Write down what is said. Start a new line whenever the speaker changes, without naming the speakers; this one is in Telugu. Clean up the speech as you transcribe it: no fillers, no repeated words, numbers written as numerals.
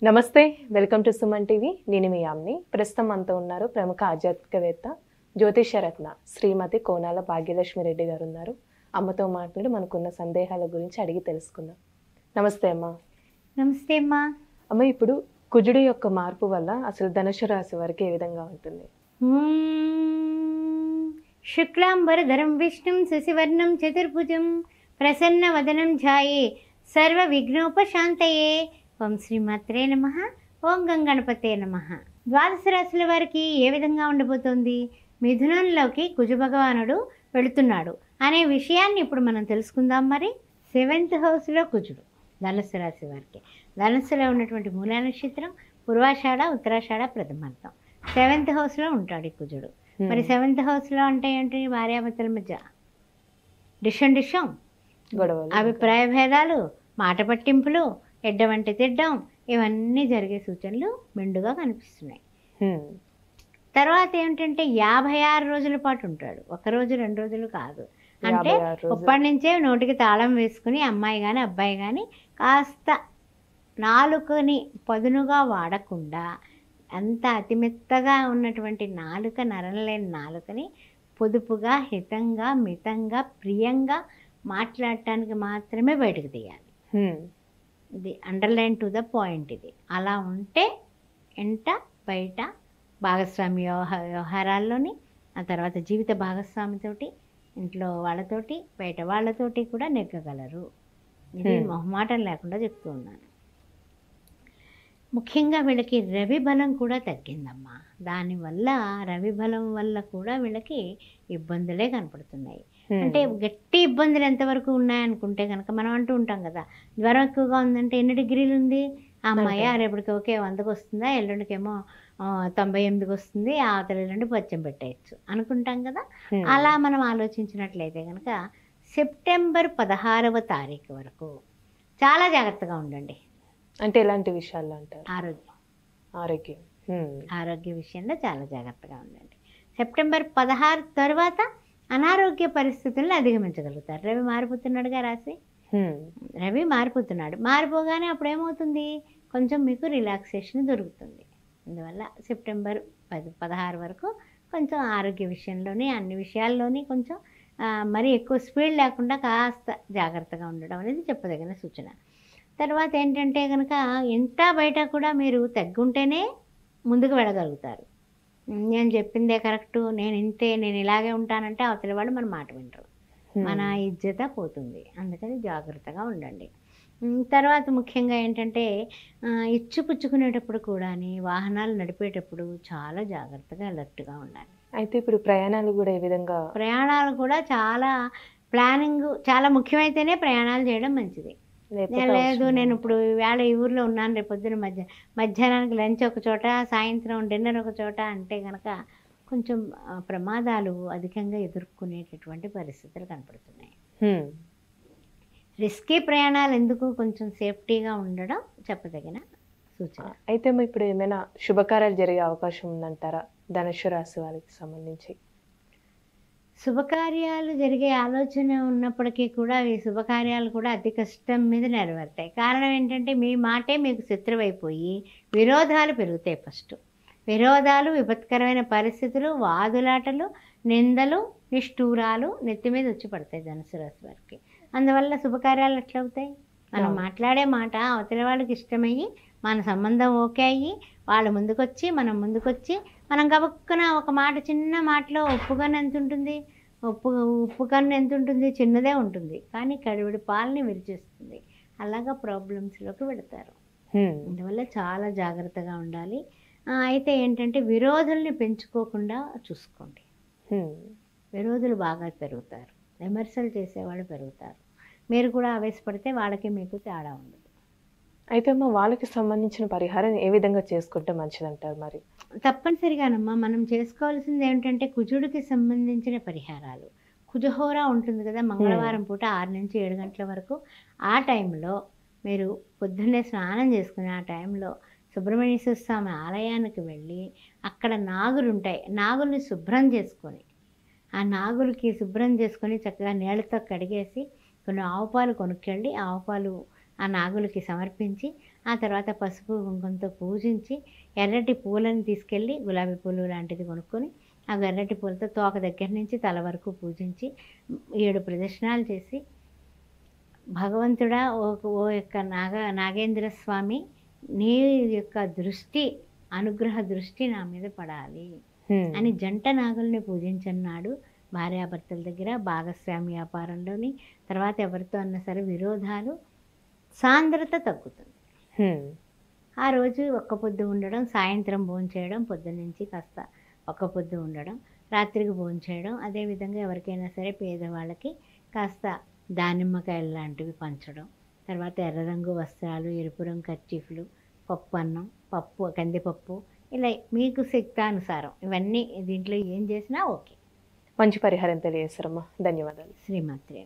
నమస్తే, వెల్కమ్ టు సుమన్ టీవీ. నేను మీ యామ్ని. ప్రస్తుతం మనతో ఉన్నారు ప్రముఖ ఆధ్యాత్మికవేత్త, జ్యోతిష్యరత్న శ్రీమతి కోనాల భాగ్యలక్ష్మి రెడ్డి గారు ఉన్నారు. అమ్మతో మాట్లాడి మనకున్న సందేహాల గురించి అడిగి తెలుసుకుందాం. నమస్తే అమ్మా.
నమస్తే అమ్మా.
అమ్మ, ఇప్పుడు కుజుడు యొక్క మార్పు వల్ల అసలు ధనుసు రాశి వారికి ఏ విధంగా ఉంటుంది?
శుక్లాంబరధరం విష్ణుం శశివర్ణం చతుర్భుజం ప్రసన్నవదనం ఝాయే సర్వ విఘ్నోపశాంతయే. ఓం శ్రీమాత్రే నమః. ఓం గంగణపతే నమః. ద్వాదశ రాశుల వారికి ఏ విధంగా ఉండబోతోంది? మిథునంలోకి కుజ భగవానుడు వెళుతున్నాడు అనే విషయాన్ని ఇప్పుడు మనం తెలుసుకుందాం. మరి 7th హౌస్లో కుజుడు ధనుసు రాశి వారికి. ధనుసులో ఉన్నటువంటి మూలా నక్షత్రం పూర్వాషాఢ, ఉత్తరాషాఢ, ప్రథమార్థం 7th హౌస్లో ఉంటాడు ఈ కుజుడు. మరి 7th హౌస్లో అంటే ఏంటి? భార్యాభర్తల మధ్య డిషం
గొడవలు,
అభిప్రాయ భేదాలు, మాట పట్టింపులు, ఎడ్డవంటి తిడ్డం, ఇవన్నీ జరిగే సూచనలు మెండుగా కనిపిస్తున్నాయి. తర్వాత ఏంటంటే 56 రోజుల పాటు ఉంటాడు. 1 రోజు 2 రోజులు కాదు. అంటే ఇప్పటి నుంచే నోటికి తాళం వేసుకుని అమ్మాయి కానీ అబ్బాయి కానీ కాస్త నాలుకని పదునుగా వాడకుండా, అంత అతిమెత్తగా ఉన్నటువంటి నాలుక, నరలేని నాలుకని పొదుపుగా, హితంగా, మితంగా, ప్రియంగా మాట్లాడటానికి మాత్రమే బయటకు తీయాలి. ఇది అండర్లైన్ టు ద పాయింట్. ఇది అలా ఉంటే ఎంట బయట భాగస్వామి వ్యవహారాల్లోని, ఆ తర్వాత జీవిత భాగస్వామితోటి, ఇంట్లో వాళ్ళతోటి, బయట వాళ్ళతోటి కూడా నెగ్గగలరు. ఇది మొహమాటం లేకుండా చెప్తూ ఉన్నాను. ముఖ్యంగా వీళ్ళకి రవి బలం కూడా తగ్గిందమ్మా. దానివల్ల రవి బలం వల్ల కూడా వీళ్ళకి ఇబ్బందులే కనపడుతున్నాయి. అంటే గట్టి ఇబ్బందులు ఎంతవరకు ఉన్నాయనుకుంటే కనుక మనం అంటూ ఉంటాం కదా, జ్వరం ఎక్కువగా ఉందంటే ఎన్ని డిగ్రీలు ఉంది అమ్మాయి, రేపటికి ఓకే 100కి వస్తుందా, ఎల్లుండికేమో 98కి వస్తుంది, అవతల ఎల్లుండి పచ్చం పెట్టేయచ్చు అనుకుంటాం కదా. అలా మనం ఆలోచించినట్లయితే కనుక సెప్టెంబర్ 16వ తారీఖు వరకు చాలా జాగ్రత్తగా ఉండండి.
అంటే ఎలాంటి విషయాల్లో అంటారు?
ఆరోగ్య విషయంలో చాలా జాగ్రత్తగా ఉండండి. సెప్టెంబర్ 16 తర్వాత అనారోగ్య పరిస్థితులను అధిగమించగలుగుతారు. రవి మారిపోతున్నాడుగా రాశి, రవి మారిపోతున్నాడు. మారిపోగానే అప్పుడు ఏమవుతుంది? కొంచెం మీకు రిలాక్సేషన్ దొరుకుతుంది. అందువల్ల సెప్టెంబర్ 16 వరకు కొంచెం ఆరోగ్య విషయంలోని, అన్ని విషయాల్లోని కొంచెం మరీ ఎక్కువ స్పీడ్ లేకుండా కాస్త జాగ్రత్తగా ఉండడం అనేది చెప్పదగిన సూచన. తర్వాత ఏంటంటే కనుక ఇంత బయట కూడా మీరు తగ్గుంటేనే ముందుకు వెళ్ళగలుగుతారు. నేను చెప్పిందే కరెక్టు, నేను ఇంతే, నేను ఇలాగే ఉంటానంటే అవతల వాళ్ళు మన మాట వింటారు, మన ఇజ్జత పోతుంది. అందుకని జాగ్రత్తగా ఉండండి. తర్వాత ముఖ్యంగా ఏంటంటే ఇచ్చు పుచ్చుకునేటప్పుడు కూడా, వాహనాలు నడిపేటప్పుడు చాలా జాగ్రత్తగా అలర్ట్గా ఉండాలి.
అయితే ఇప్పుడు ప్రయాణాలు కూడా ఏ విధంగా?
ప్రయాణాలు కూడా చాలా ప్లానింగ్, చాలా ముఖ్యమైతేనే ప్రయాణాలు చేయడం మంచిది. లేదు నేను ఇప్పుడు వేళ ఈ ఊర్లో ఉన్నాను, రేపు పొద్దున మధ్యాహ్నానికి లంచ్ ఒక చోట, సాయంత్రం డిన్నర్ ఒక చోట అంటే కనుక కొంచెం ప్రమాదాలు అధికంగా ఎదుర్కొనేటటువంటి పరిస్థితులు కనపడుతున్నాయి. రిస్కీ ప్రయాణాలు ఎందుకు, కొంచెం సేఫ్టీగా ఉండడం చెప్పదగిన సూచన.
అయితే ఇప్పుడు ఏమైనా శుభకార్యాలు జరిగే అవకాశం ఉందంటారా ధనుసు రాశి వారికి సంబంధించి?
శుభకార్యాలు జరిగే ఆలోచన ఉన్నప్పటికీ కూడా ఈ శుభకార్యాలు కూడా అతి కష్టం మీద నెరవేరుతాయి. కారణం ఏంటంటే మీ మాటే మీకు శత్రువైపోయి విరోధాలు పెరుగుతాయి. ఫస్ట్ విరోధాలు, విపత్కరమైన పరిస్థితులు, వాదులాటలు, నిందలు, నిష్ఠూరాలు నెత్తి మీద వచ్చి పడతాయి ధనుసు రాశి వారికి. అందువల్ల శుభకార్యాలు ఎట్లవుతాయి? మనం మాట్లాడే మాట అవతల వాళ్ళకి ఇష్టమయ్యి, మన సంబంధం ఓకే అయ్యి, వాళ్ళు ముందుకొచ్చి, మనం ముందుకొచ్చి, మనం గబక్కున ఒక మాట, చిన్న మాటలో ఉప్పుకన్ను ఎంత ఉంటుంది? ఉప్పుకన్ను ఎంత ఉంటుంది? చిన్నదే ఉంటుంది, కానీ కడివిడి పాలని విరిచేస్తుంది. అలాగా ప్రాబ్లమ్స్లోకి వెళతారు. అందువల్ల చాలా జాగ్రత్తగా ఉండాలి. అయితే ఏంటంటే విరోధుల్ని పెంచుకోకుండా చూసుకోండి. విరోధులు బాగా పెరుగుతారు, విమర్శలు చేసేవాళ్ళు పెరుగుతారు. మీరు కూడా ఆవేశపడితే వాళ్ళకి మీకు తేడా ఉండదు.
అయితే అమ్మ, వాళ్ళకి సంబంధించిన పరిహారం ఏ విధంగా చేసుకుంటే మంచిదంటారు? మరి
తప్పనిసరిగానమ్మా మనం చేసుకోవాల్సింది ఏంటంటే కుజుడికి సంబంధించిన పరిహారాలు. కుజహోర ఉంటుంది కదా, మంగళవారం పూట 6 నుంచి 7 గంటల వరకు. ఆ టైంలో మీరు పొద్దున్నే స్నానం చేసుకుని ఆ టైంలో సుబ్రహ్మణ్యేశ్వర స్వామి ఆలయానికి వెళ్ళి అక్కడ నాగులు ఉంటాయి, నాగుల్ని శుభ్రం చేసుకొని, ఆ నాగులకి శుభ్రం చేసుకొని చక్కగా నీళ్ళతో కడిగేసి కొన్ని ఆవు పాలు కొనుక్కెళ్ళి, ఆవు పాలు ఆ నాగులకి సమర్పించి ఆ తర్వాత పసుపు కుంకుమతో పూజించి ఎర్రటి పూలను తీసుకెళ్ళి గులాబీ పూలు లాంటిది కొనుక్కొని ఆ ఎర్రటి పూలతో తోక దగ్గర నుంచి తల వరకు పూజించి 7 ప్రదక్షిణాలు చేసి భగవంతుడా ఓ యొక్క నాగేంద్ర స్వామి నీ యొక్క దృష్టి అనుగ్రహ దృష్టి నా మీద పడాలి అని జంట నాగుల్ని పూజించన్నాడు. భార్యాభర్తల దగ్గర భాగస్వామి వ్యాపారంలోని తర్వాత ఎవరితో అన్నా సరే విరోధాలు సాంద్రత తగ్గుతుంది. ఆ రోజు ఒక్క పొద్దు ఉండడం, సాయంత్రం భోంచేయడం, పొద్దున్నుంచి కాస్త ఒక్క పొద్దు ఉండడం, రాత్రికి భోంచేయడం, అదేవిధంగా ఎవరికైనా సరే పేదవాళ్ళకి కాస్త దానిమ్మకాయలు లాంటివి పంచడం, తర్వాత ఎర్ర రంగు వస్త్రాలు, ఎరుపు రంగు కర్చీఫ్లు, పప్పు అన్నం, కందిపప్పు, ఇలా మీకు శక్తానుసారం ఇవన్నీ దీంట్లో ఏం చేసినా ఓకే.
మంచి పరిహారం తెలియజేస్తారమ్మా. ధన్యవాదాలు.
శ్రీమాత్రే.